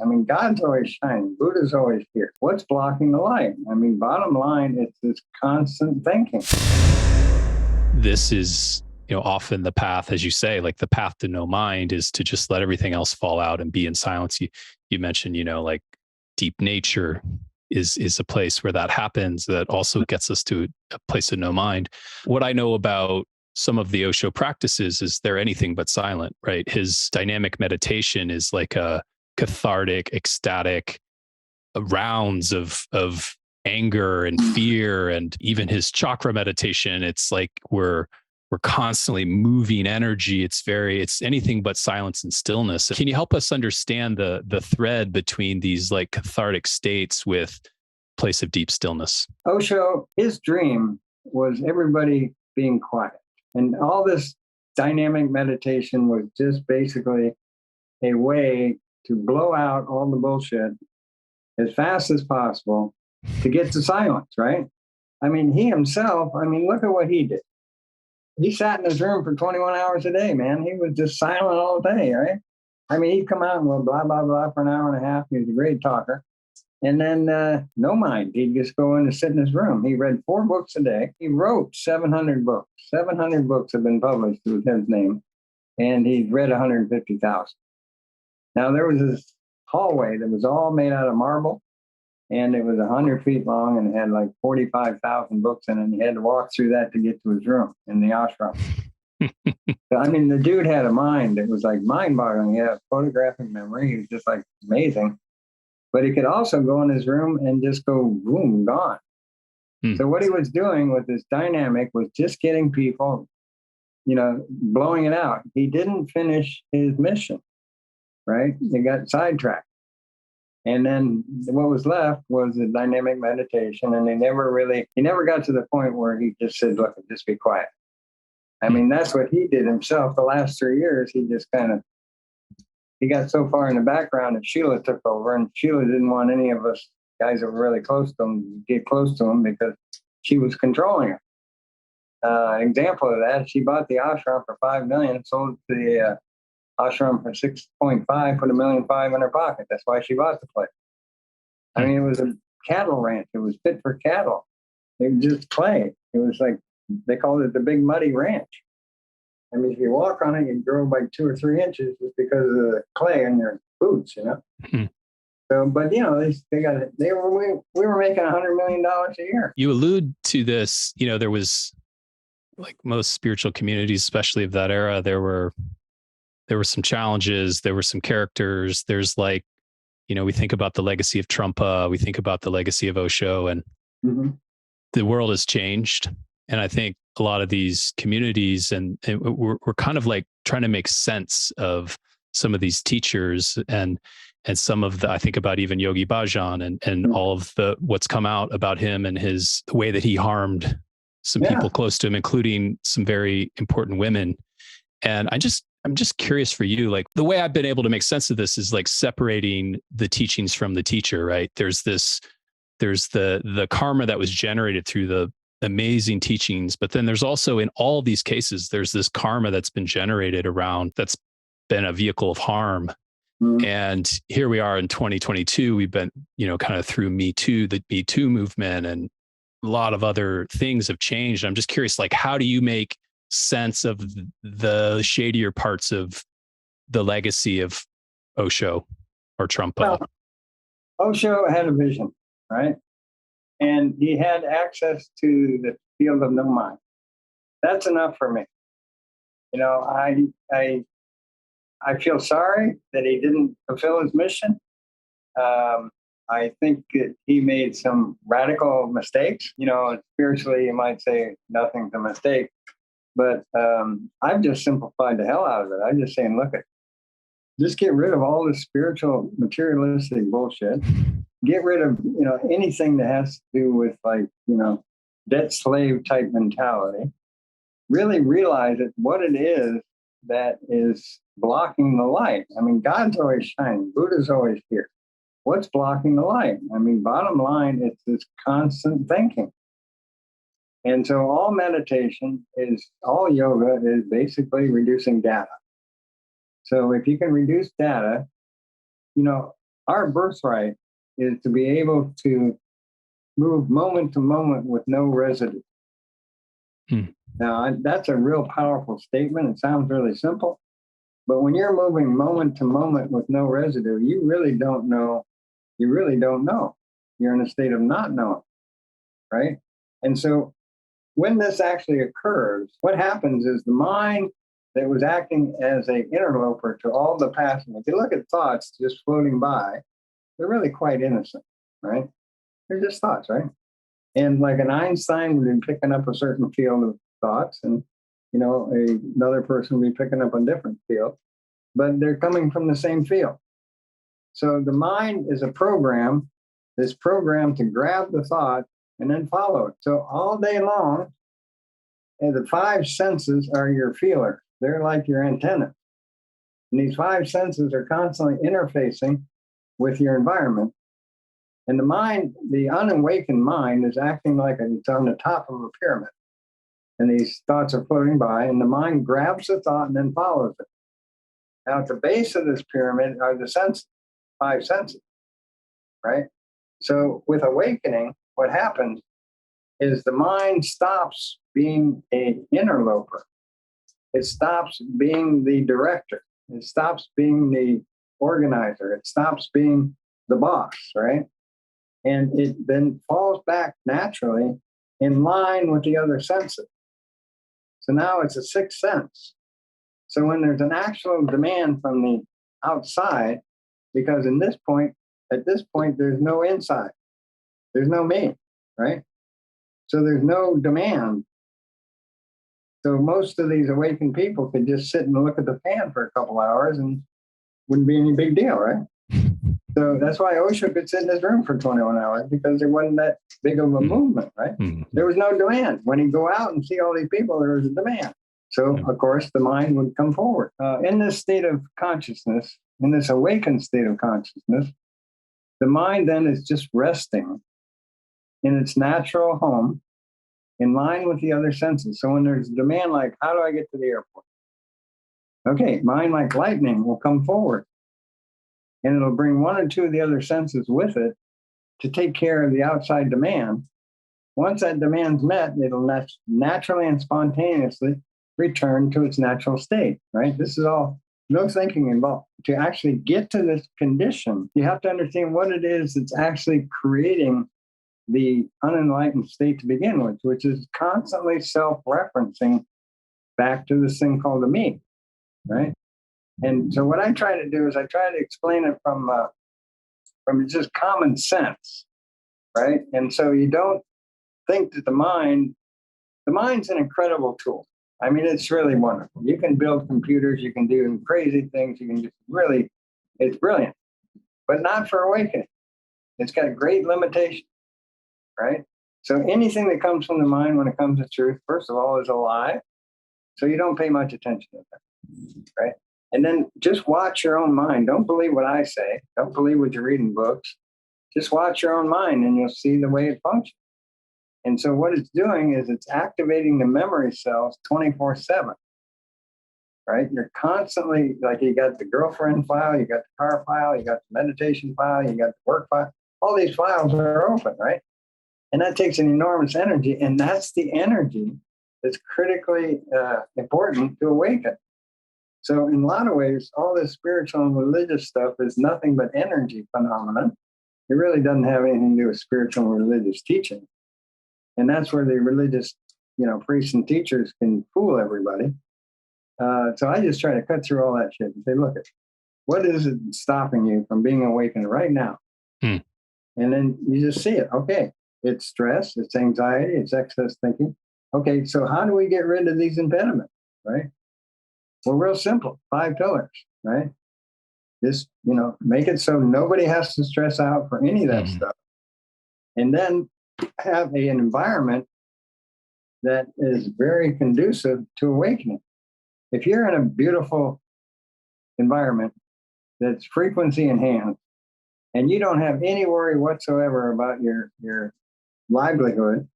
I mean, God's always shining. Buddha's always here. What's blocking the light? I mean, bottom line, it's this constant thinking. This is, often the path, as you say, like the path to no mind is to just let everything else fall out and be in silence. You mentioned, like deep nature is a place where that happens, that also gets us to a place of no mind. What I know about some of the Osho practices is they're anything but silent, right? His dynamic meditation is like a cathartic, ecstatic rounds of anger and fear, and even his chakra meditation. It's like we're constantly moving energy. It's anything but silence and stillness. Can you help us understand the thread between these like cathartic states with place of deep stillness? Osho, his dream was everybody being quiet. And all this dynamic meditation was just basically a way to blow out all the bullshit as fast as possible to get to silence, right? I mean, he himself, look at what he did. He sat in his room for 21 hours a day, man. He was just silent all day, right? I mean, he'd come out and go blah, blah, blah for an hour and a half. He was a great talker. And then no mind. He'd just go in and sit in his room. He read 4 books a day. He wrote 700 books. 700 books have been published with his name. And he's read 150,000. Now, there was this hallway that was all made out of marble. And it was 100 feet long and it had like 45,000 books in it. And he had to walk through that to get to his room in the ashram. The dude had a mind that was like mind-boggling. He had a photographic memory. He was just like amazing. But he could also go in his room and just go, boom, gone. So what he was doing with this dynamic was just getting people, blowing it out. He didn't finish his mission, right? He got sidetracked. And then what was left was the dynamic meditation. And he never got to the point where he just said, look, just be quiet. That's what he did himself. The last 3 years, he got so far in the background that Sheila took over, and Sheila didn't want any of us guys that were really close to him to get close to him because she was controlling him. Example of that, she bought the ashram for $5 million, sold it to the ashram for 6.5, put $1.5 million in her pocket. That's why she bought the place. It was a cattle ranch. It was fit for cattle. It was just clay. It was like, they called it the Big Muddy Ranch. If you walk on it, you grow by 2 or 3 inches just because of the clay in your boots, So, but we were making $100 million a year. You allude to this, there was, like most spiritual communities, especially of that era, there were some challenges, there were some characters. There's like, we think about the legacy of Trungpa, we think about the legacy of Osho, and the world has changed. And I think a lot of these communities and we're kind of like trying to make sense of some of these teachers and some of I think about even Yogi Bhajan and all of what's come out about him and the way that he harmed some people close to him, including some very important women. And I'm just curious for you, like the way I've been able to make sense of this is like separating the teachings from the teacher, right? There's the karma that was generated through the amazing teachings, but then there's also, in all these cases, there's this karma that's been generated around, that's been a vehicle of harm. And here we are in 2022, we've been, kind of through Me Too, the Me Too movement, and a lot of other things have changed. I'm just curious, like, how do you make sense of the shadier parts of the legacy of Osho or Trungpa? Well, Osho had a vision, right? And he had access to the field of no mind. That's enough for me. I feel sorry that he didn't fulfill his mission. I think that he made some radical mistakes. Spiritually, you might say nothing's a mistake. But I've just simplified the hell out of it. I'm just saying, just get rid of all this spiritual, materialistic bullshit. Get rid of, anything that has to do with debt slave type mentality. Really realize what it is that is blocking the light. God's always shining. Buddha's always here. What's blocking the light? Bottom line, it's this constant thinking. And so all meditation all yoga is basically reducing data. So if you can reduce data, our birthright is to be able to move moment to moment with no residue. Now, that's a real powerful statement. It sounds really simple, but when you're moving moment to moment with no residue, you really don't know. You really don't know. You're in a state of not knowing, right? And so when this actually occurs, what happens is the mind that was acting as an interloper to all the past, if you look at thoughts just floating by, they're really quite innocent, right? They're just thoughts, right? And like an Einstein would be picking up a certain field of thoughts, and another person would be picking up a different field, but they're coming from the same field. So the mind is a program that's programmed to grab the thought and then follow it. So all day long, and the five senses are your feeler. They're like your antenna. And these five senses are constantly interfacing with your environment. And the mind, the unawakened mind, is acting like it's on the top of a pyramid. And these thoughts are floating by, and the mind grabs the thought and then follows it. Now, at the base of this pyramid are the senses, five senses, right? So with awakening, what happens is the mind stops being an interloper. It stops being the director. It stops being the organizer. It stops being the boss, right? And it then falls back naturally in line with the other senses. So now it's a sixth sense. So when there's an actual demand from the outside, because at this point, there's no inside. There's no me, right? So there's no demand. So most of these awakened people could just sit and look at the fan for a couple hours and wouldn't be any big deal, right? So that's why Osho could sit in his room for 21 hours, because there wasn't that big of a movement, right? There was no demand. When he'd go out and see all these people, there was a demand. So, of course, the mind would come forward. In this state of consciousness, in this awakened state of consciousness, the mind then is just resting in its natural home, in line with the other senses. So when there's a demand like, how do I get to the airport? Okay, mind like lightning will come forward, and it'll bring one or two of the other senses with it to take care of the outside demand. Once that demand's met, it'll naturally and spontaneously return to its natural state, right? This is all no thinking involved. To actually get to this condition, you have to understand what it is that's actually creating the unenlightened state to begin with, which is constantly self-referencing back to this thing called the me, right? And so what I try to do is I try to explain it from just common sense, right? And so you don't think that the mind's an incredible tool. I mean, it's really wonderful. You can build computers, you can do crazy things, you can just really, it's brilliant, but not for awakening. It's got great limitations, right? So anything that comes from the mind when it comes to truth, first of all, is a lie. So you don't pay much attention to that, right? And then just watch your own mind. Don't believe what I say. Don't believe what you read in books. Just watch your own mind and you'll see the way it functions. And so what it's doing is it's activating the memory cells 24/7, right? You're constantly, like, you got the girlfriend file, you got the car file, you got the meditation file, you got the work file. All these files are open, right? And that takes an enormous energy. And that's the energy that's critically important to awaken. So in a lot of ways, all this spiritual and religious stuff is nothing but energy phenomenon. It really doesn't have anything to do with spiritual and religious teaching. And that's where the religious, priests and teachers can fool everybody. So I just try to cut through all that shit and say, look, what is it stopping you from being awakened right now? And then you just see it. Okay, it's stress, it's anxiety, it's excess thinking. Okay, so how do we get rid of these impediments, right? Well, real simple, 5 pillars, right? Just, make it so nobody has to stress out for any of that stuff. And then have an environment that is very conducive to awakening. If you're in a beautiful environment that's frequency enhanced, and you don't have any worry whatsoever about your livelihood,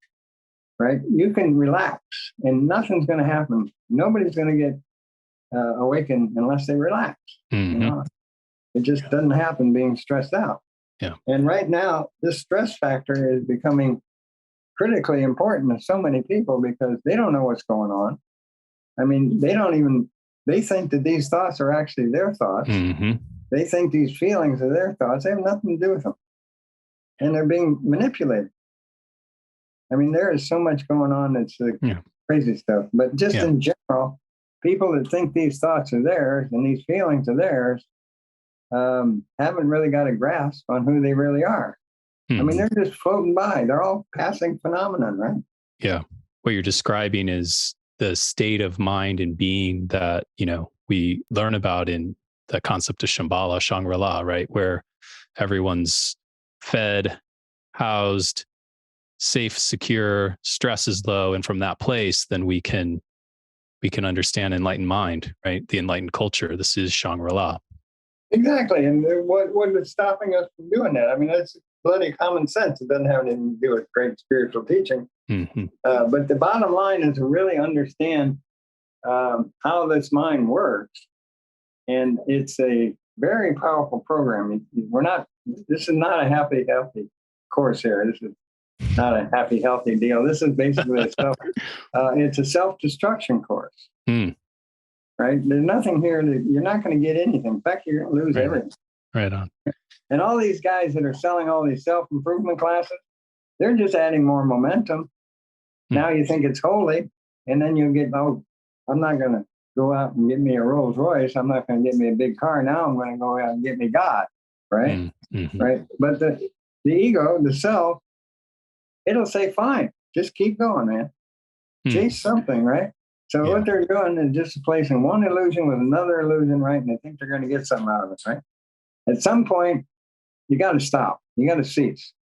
right? You can relax and nothing's going to happen. Nobody's going to get awakened unless they relax. It just doesn't happen being stressed out. Yeah. And right now, this stress factor is becoming critically important to so many people because they don't know what's going on. I mean, they think that these thoughts are actually their thoughts. Mm-hmm. They think these feelings are their thoughts. They have nothing to do with them. And they're being manipulated. I mean, there is so much going on. It's crazy stuff. But just in general, people that think these thoughts are theirs and these feelings are theirs haven't really got a grasp on who they really are. I mean, they're just floating by. They're all passing phenomenon, right? Yeah. What you're describing is the state of mind and being that, we learn about in the concept of Shambhala, Shangri-La, right? Where everyone's fed, housed, safe, secure, stress is low. And from that place, then we can understand enlightened mind, right? The enlightened culture. This is Shangri-La. Exactly. And what is stopping us from doing that? I mean, that's bloody common sense. It doesn't have anything to do with great spiritual teaching. Mm-hmm. But the bottom line is to really understand how this mind works. And it's a very powerful program. This is not a happy, healthy course here. This is not a happy, healthy deal. This is basically it's a self-destruction course. Mm. Right? There's nothing here that you're not going to get anything. In fact, you're going to lose everything. Right on. And all these guys that are selling all these self-improvement classes, they're just adding more momentum. Now you think it's holy, and then you get, I'm not going to go out and get me a Rolls Royce. I'm not going to get me a big car. Now I'm going to go out and get me God, right? Mm-hmm. Right. But the ego, the self, it'll say, fine, just keep going, man. Chase something, right? So what they're doing is just replacing one illusion with another illusion, right? And they think they're going to get something out of it, right? At some point, you got to stop. You got to cease.